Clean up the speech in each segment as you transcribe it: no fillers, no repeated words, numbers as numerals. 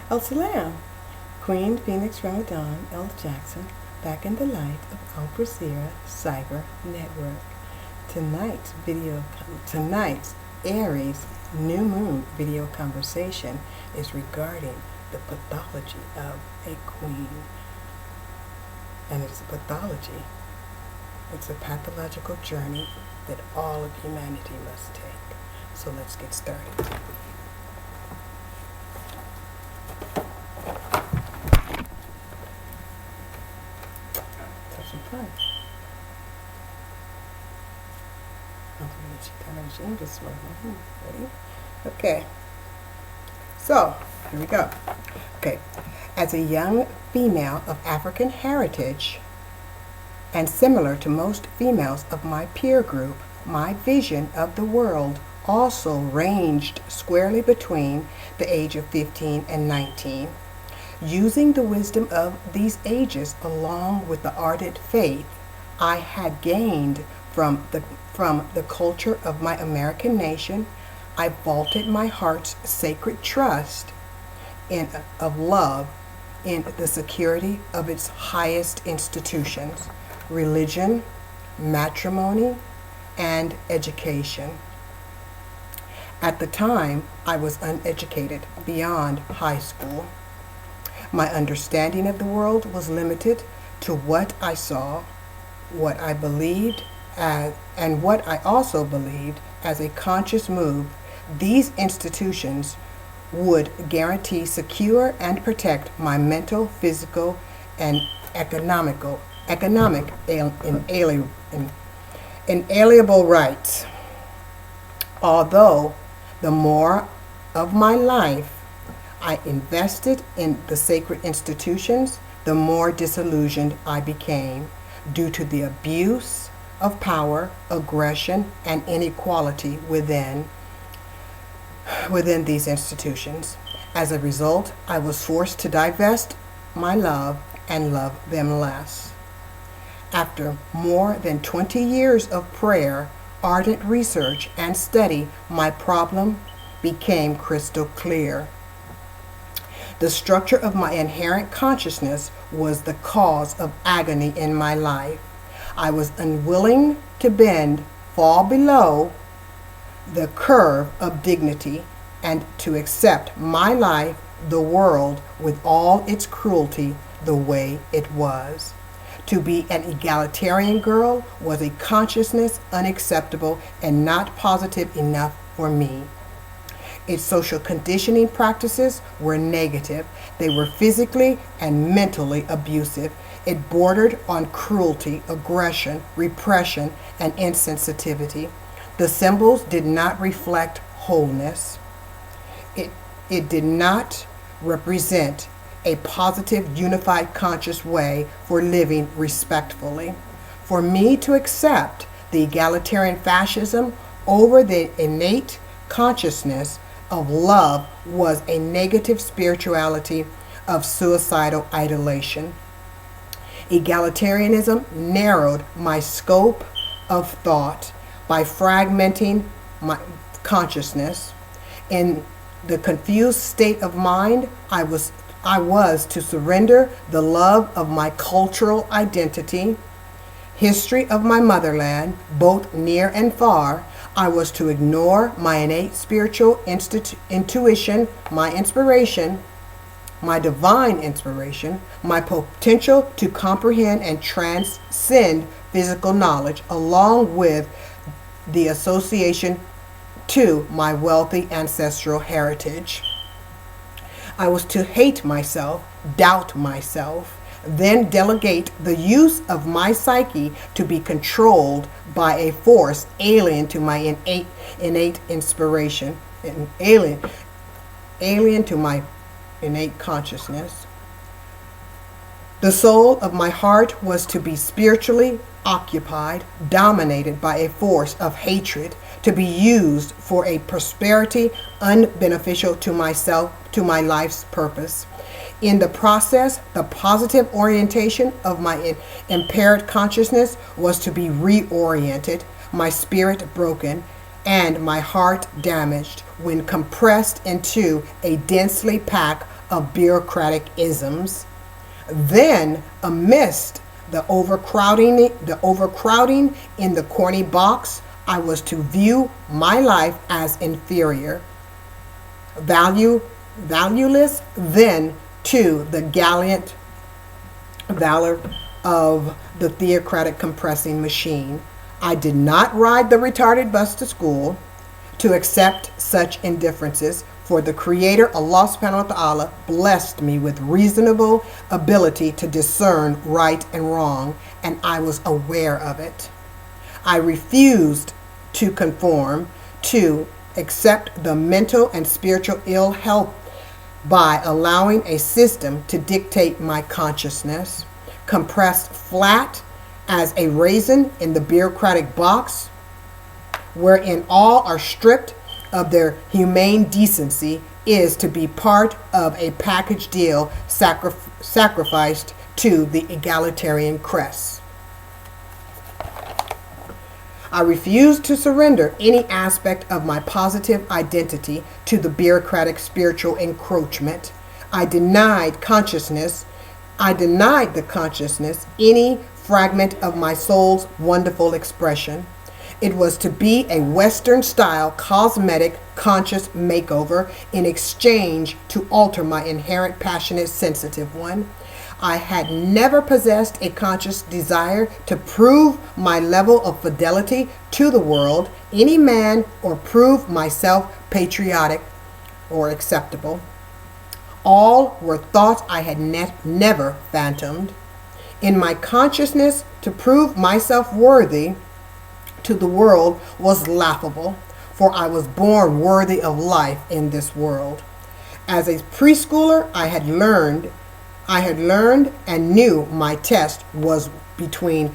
El Salam, Queen Phoenix Ramadan L. Jackson, back in the light of Al Brazeera Cyber Network. Tonight's Aries New Moon video conversation is regarding the pathology of a queen. And it's a pathology. It's a pathological journey that all of humanity must take. So let's get started. Have some fun. Ready? Okay. So, here we go. Okay. As a young female of African heritage, and similar to most females of my peer group, my vision of the world also ranged squarely between the age of 15 and 19. Using the wisdom of these ages along with the ardent faith I had gained from the culture of my American nation, I vaulted my heart's sacred trust of love in the security of its highest institutions, religion, matrimony, and education. At the time, I was uneducated beyond high school. My understanding of the world was limited to what I saw, what I believed, and what I also believed as a conscious move. These institutions would guarantee, secure, and protect my mental, physical, and inalienable rights. Although the more of my life I invested in the sacred institutions, the more disillusioned I became due to the abuse of power, aggression, and inequality within these institutions. As a result, I was forced to divest my love and love them less. After more than 20 years of prayer, ardent research, and study, my problem became crystal clear. The structure of my inherent consciousness was the cause of agony in my life. I was unwilling to fall below the curve of dignity, and to accept my life, the world, with all its cruelty, the way it was. To be an egalitarian girl was a consciousness unacceptable and not positive enough for me. Its social conditioning practices were negative. They were physically and mentally abusive. It bordered on cruelty, aggression, repression, and insensitivity. The symbols did not reflect wholeness. It did not represent a positive, unified, conscious way for living respectfully. For me to accept the egalitarian fascism over the innate consciousness of love was a negative spirituality of suicidal idolation. Egalitarianism narrowed my scope of thought by fragmenting my consciousness. In the confused state of mind, I was to surrender the love of my cultural identity, history of my motherland, both near and far. I was to ignore my innate spiritual intuition, my inspiration, my divine inspiration, my potential to comprehend and transcend physical knowledge, along with the association to my wealthy ancestral heritage. I was to hate myself, doubt myself, then delegate the use of my psyche to be controlled by a force alien to my innate inspiration, alien to my innate consciousness. The soul of my heart was to be spiritually occupied, dominated by a force of hatred, to be used for a prosperity unbeneficial to myself, to my life's purpose. In the process, the positive orientation of my impaired consciousness was to be reoriented, my spirit broken, and my heart damaged when compressed into a densely packed of bureaucratic isms. Then, amidst the overcrowding in the corny box, I was to view my life as inferior, valueless, then to the gallant valor of the theocratic compressing machine. I did not ride the retarded bus to school to accept such indifferences, for the Creator, Allah subhanahu wa ta'ala, blessed me with reasonable ability to discern right and wrong, and I was aware of it. I refused to conform, to accept the mental and spiritual ill health by allowing a system to dictate my consciousness, compressed flat as a raisin in the bureaucratic box, wherein all are stripped of their humane decency, is to be part of a package deal sacrificed to the egalitarian crest. I refused to surrender any aspect of my positive identity to the bureaucratic spiritual encroachment. I denied the consciousness any fragment of my soul's wonderful expression. It was to be a Western-style cosmetic conscious makeover in exchange to alter my inherent passionate sensitive one. I had never possessed a conscious desire to prove my level of fidelity to the world, any man, or prove myself patriotic or acceptable. All were thoughts I had never fathomed. In my consciousness, to prove myself worthy to the world was laughable, for I was born worthy of life in this world. As a preschooler, I had learned and knew my test was between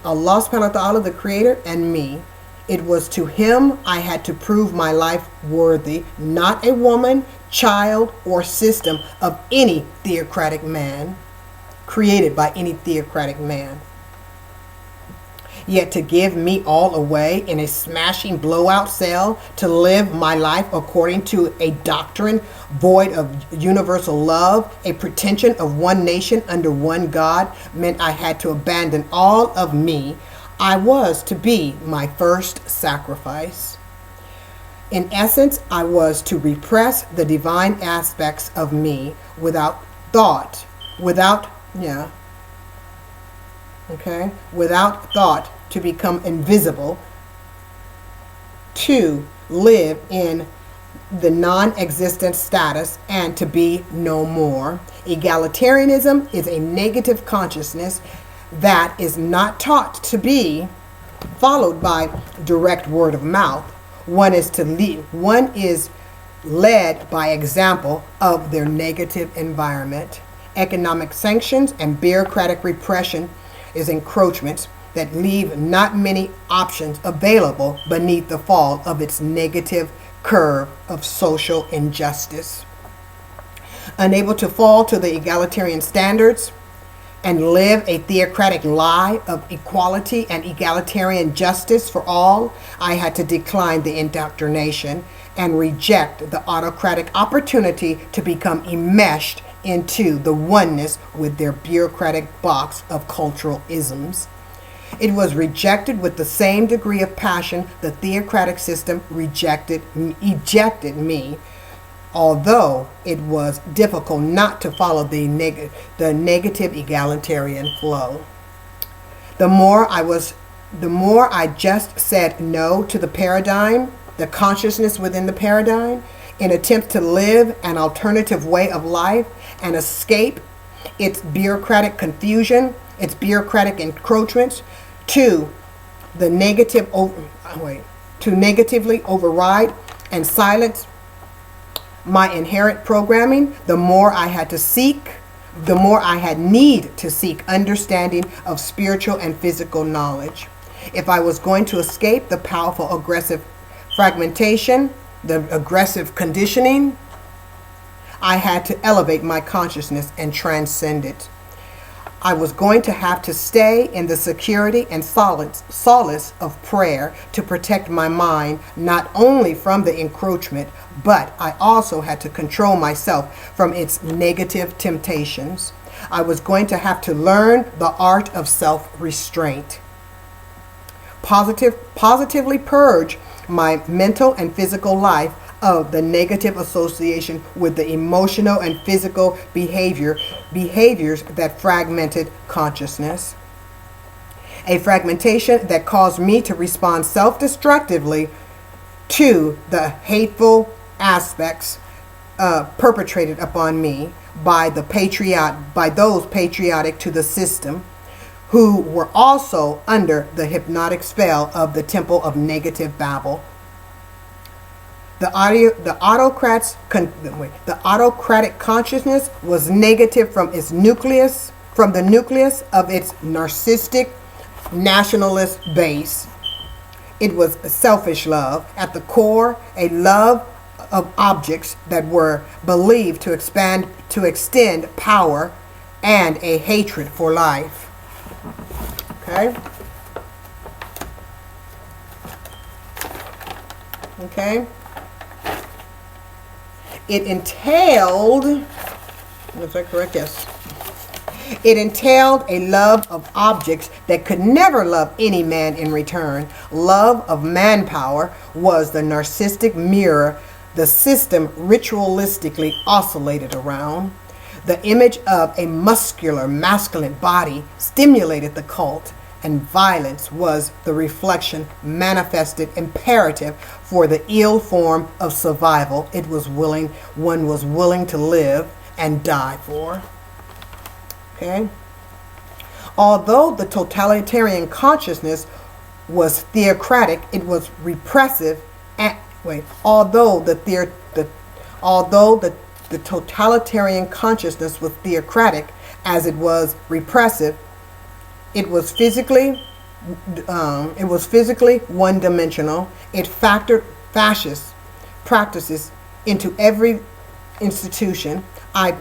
Allah subhanahu wa ta'ala, the Creator, and me. It was to Him I had to prove my life worthy, not a woman, child, or system of any theocratic man, created by any theocratic man. Yet to give me all away in a smashing blowout cell, to live my life according to a doctrine void of universal love, a pretension of one nation under one God, meant I had to abandon all of me. I was to be my first sacrifice. In essence, I was to repress the divine aspects of me without thought to become invisible, to live in the non-existent status and to be no more. Egalitarianism is a negative consciousness that is not taught to be followed by direct word of mouth. One is led by example of their negative environment. Economic sanctions and bureaucratic repression is encroachments that leave not many options available beneath the fall of its negative curve of social injustice. Unable to fall to the egalitarian standards and live a theocratic lie of equality and egalitarian justice for all, I had to decline the indoctrination and reject the autocratic opportunity to become enmeshed into the oneness with their bureaucratic box of cultural isms. It was rejected with the same degree of passion the theocratic system ejected me, although it was difficult not to follow the negative egalitarian flow. The more I just said no to the paradigm, the consciousness within the paradigm, in attempt to live an alternative way of life and escape its bureaucratic confusion, its bureaucratic encroachments, to negatively override and silence my inherent programming, the more I had need to seek understanding of spiritual and physical knowledge. If I was going to escape the powerful aggressive fragmentation, the aggressive conditioning, I had to elevate my consciousness and transcend it. I was going to have to stay in the security and solace of prayer to protect my mind, not only from the encroachment, but I also had to control myself from its negative temptations. I was going to have to learn the art of self-restraint. Positively purge my mental and physical life of the negative association with the emotional and physical behaviors that fragmented consciousness. A fragmentation that caused me to respond self-destructively to the hateful aspects perpetrated upon me by those patriotic to the system, who were also under the hypnotic spell of the temple of negative Babel. The autocratic consciousness was negative from the nucleus of its narcissistic nationalist base. It was selfish love. At the core, a love of objects that were believed to extend power, and a hatred for life. Okay? Okay? It entailed, is that correct? Yes. It entailed a love of objects that could never love any man in return. Love of manpower was the narcissistic mirror the system ritualistically oscillated around. The image of a muscular, masculine body stimulated the cult, and violence was the reflection manifested imperative for the ill form of survival one was willing to live and die for. Okay? Although the totalitarian consciousness was theocratic, it was repressive. Although the totalitarian consciousness was theocratic, as it was repressive, it was physically one-dimensional. It factored fascist practices into every institution I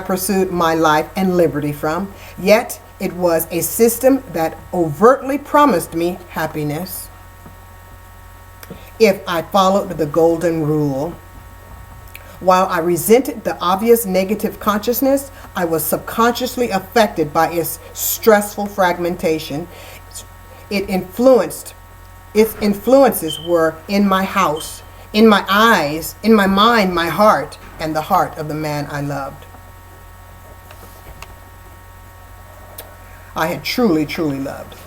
pursued my life and liberty from. Yet it was a system that overtly promised me happiness if I followed the golden rule. While I resented the obvious negative consciousness, I was subconsciously affected by its stressful fragmentation. Its influences were in my house, in my eyes, in my mind, my heart, and the heart of the man I loved. I had truly, truly loved.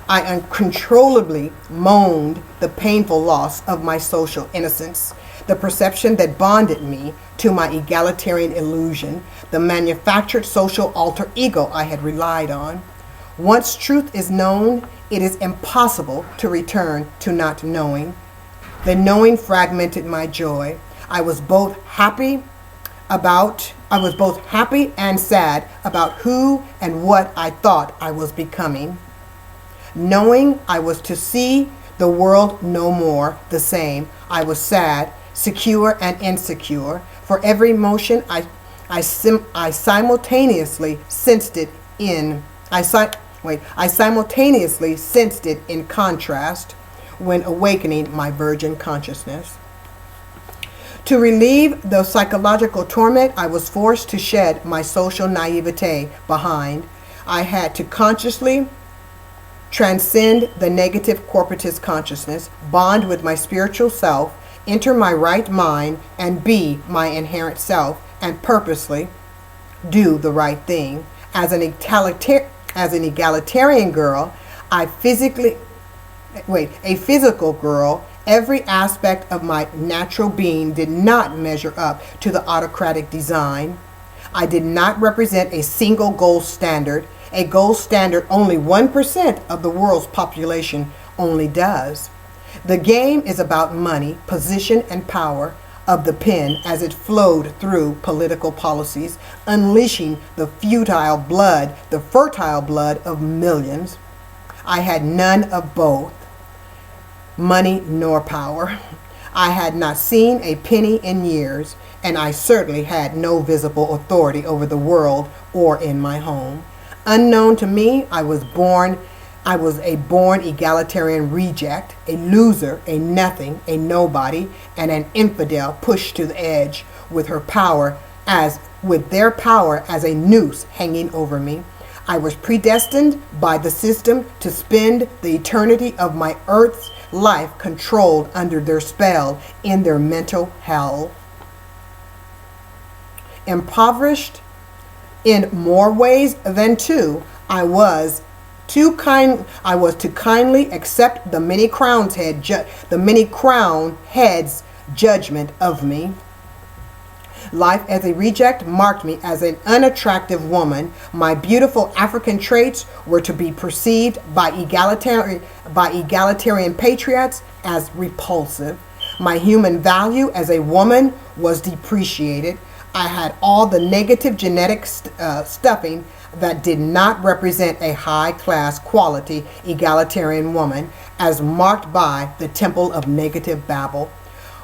I uncontrollably moaned the painful loss of my social innocence, the perception that bonded me to my egalitarian illusion, the manufactured social alter ego I had relied on. Once truth is known, it is impossible to return to not knowing. The knowing fragmented my joy. I was both happy and sad about who and what I thought I was becoming. Knowing I was to see the world no more the same, I was sad, secure, and insecure. For every emotion, I simultaneously sensed it in contrast when awakening my virgin consciousness. To relieve the psychological torment, I was forced to shed my social naivete behind. I had to consciously transcend the negative corporatist consciousness, bond with my spiritual self, enter my right mind, and be my inherent self, and purposely do the right thing. As an egalitarian girl, a physical girl, every aspect of my natural being did not measure up to the autocratic design. I did not represent a single gold standard, a gold standard only 1% of the world's population only does. The game is about money, position, and power of the pen as it flowed through political policies, unleashing the fertile blood of millions. I had none of both, money nor power. I had not seen a penny in years, and I certainly had no visible authority over the world or in my home. Unknown to me, I was a born egalitarian reject, a loser, a nothing, a nobody, and an infidel pushed to the edge with their power as a noose hanging over me. I was predestined by the system to spend the eternity of my earth's life controlled under their spell in their mental hell. Impoverished in more ways than two, I was to kindly accept the many crowned heads' judgment of me. Life as a reject marked me as an unattractive woman. My beautiful African traits were to be perceived by egalitarian patriots as repulsive. My human value as a woman was depreciated. I had all the negative genetic stuffing that did not represent a high-class quality egalitarian woman, as marked by the Temple of Negative Babel.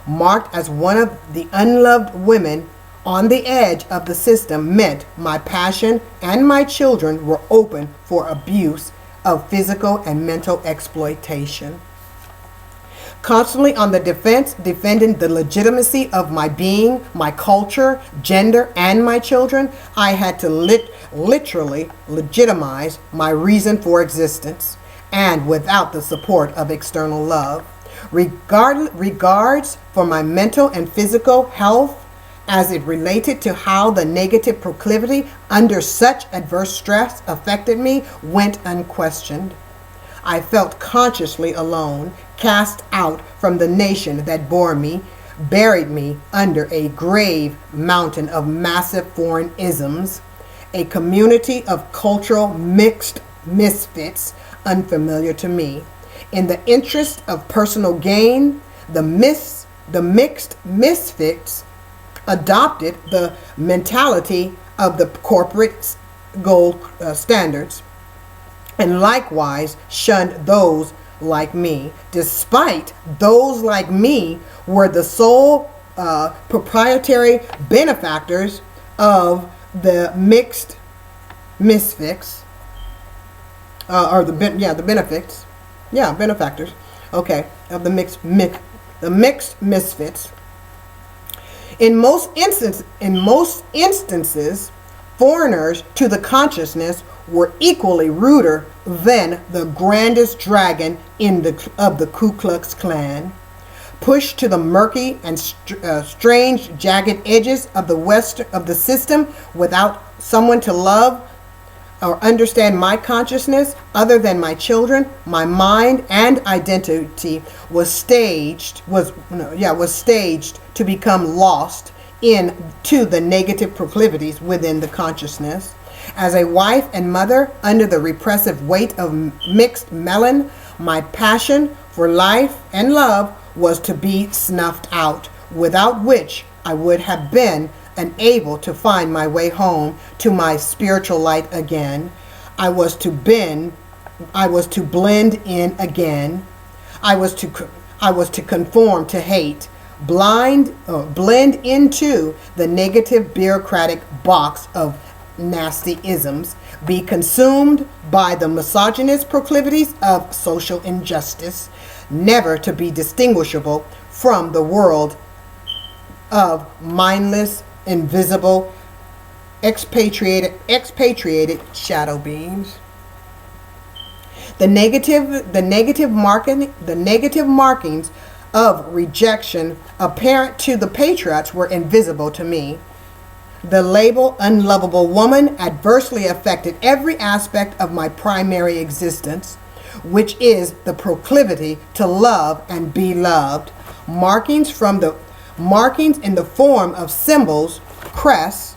Marked as one of the unloved women on the edge of the system meant my passion and my children were open for abuse of physical and mental exploitation. Constantly on the defense, defending the legitimacy of my being, my culture, gender, and my children, I had to literally legitimize my reason for existence, and without the support of external love. Regards for my mental and physical health as it related to how the negative proclivity under such adverse stress affected me went unquestioned. I felt consciously alone, cast out from the nation that bore me, buried me under a grave mountain of massive foreign isms, a community of cultural mixed misfits unfamiliar to me. In the interest of personal gain, the mixed misfits adopted the mentality of the corporate gold standards, and likewise shunned those like me, despite those like me were the sole proprietary benefactors of the mixed misfits, benefactors, of the mixed misfits. In most instances, foreigners to the consciousness were equally ruder than the grandest dragon of the Ku Klux Klan. Pushed to the murky and strange, jagged edges of the system without someone to love or understand my consciousness other than my children, my mind and identity was staged to become lost into the negative proclivities within the consciousness. As a wife and mother, under the repressive weight of mixed melon, my passion for life and love was to be snuffed out, without which I would have been unable to find my way home to my spiritual light again. I was to blend in again. I was to conform to hate, blend into the negative bureaucratic box of nasty isms, be consumed by the misogynist proclivities of social injustice, never to be distinguishable from the world of mindless, invisible, expatriated shadow beings. The negative markings of rejection apparent to the patriots were invisible to me. The label unlovable woman adversely affected every aspect of my primary existence, which is the proclivity to love and be loved. Markings in the form of symbols, crests,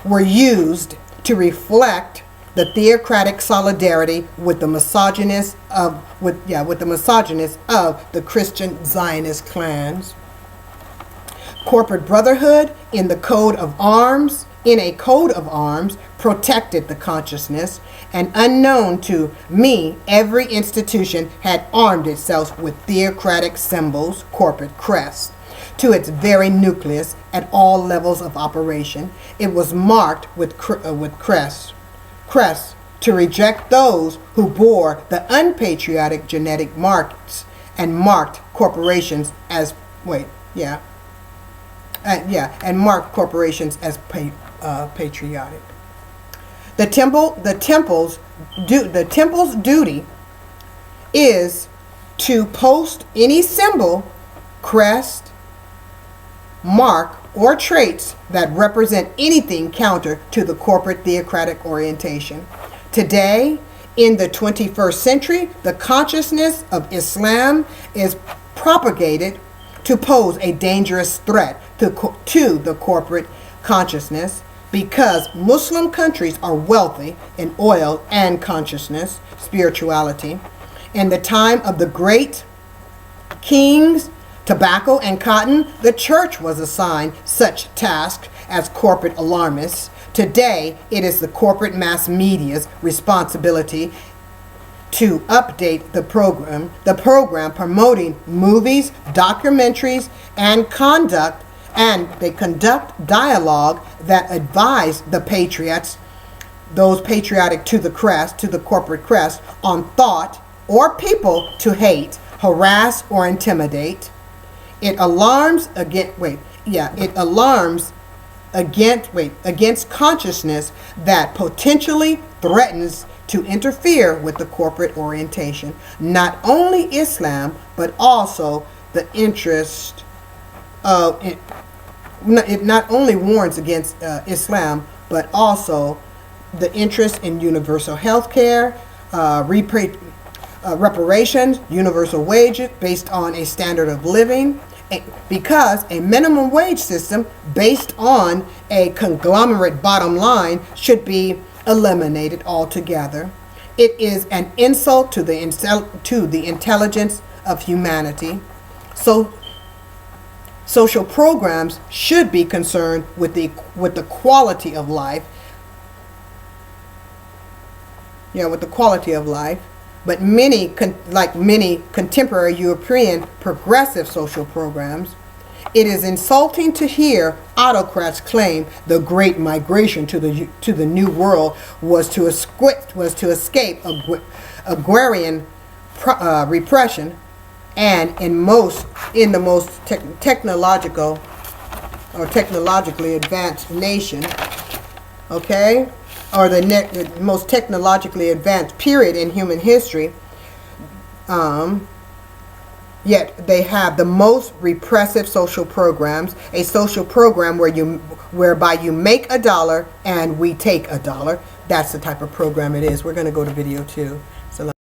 were used to reflect the theocratic solidarity with the misogynists of the Christian Zionist clans. Corporate brotherhood in the coat of arms in a coat of arms protected the consciousness, and unknown to me, every institution had armed itself with theocratic symbols, corporate crests. To its very nucleus, at all levels of operation, it was marked with crests to reject those who bore the unpatriotic genetic marks and marked corporations as patriotic. The temple's duty is to post any symbol, crest, mark, or traits that represent anything counter to the corporate theocratic orientation. Today, in the 21st century, the consciousness of Islam is propagated to pose a dangerous threat to the corporate consciousness, because Muslim countries are wealthy in oil and consciousness, spirituality. In the time of the great kings, tobacco and cotton, the church was assigned such tasks as corporate alarmists. Today, it is the corporate mass media's responsibility to update the program promoting movies, documentaries, and they conduct dialogue that advise the patriots, those patriotic to the corporate crest, on thought or people to hate, harass, or intimidate. It alarms against consciousness that potentially threatens to interfere with the corporate orientation. Not only Islam, but also the interest of it. It not only warns against Islam, but also the interest in universal health care, reparations, universal wages based on a standard of living, because a minimum wage system based on a conglomerate bottom line should be eliminated altogether. It is an insult to the intelligence of humanity. So social programs should be concerned with the quality of life. With the quality of life. But many contemporary European progressive social programs, it is insulting to hear autocrats claim the Great Migration to the New World was to escape agrarian repression, and in the most technological or technologically advanced nation, okay, or the most technologically advanced period in human history, yet they have the most repressive social programs, a social program whereby you make $1 and we take $1. That's the type of program it is. We're going to go to video 2.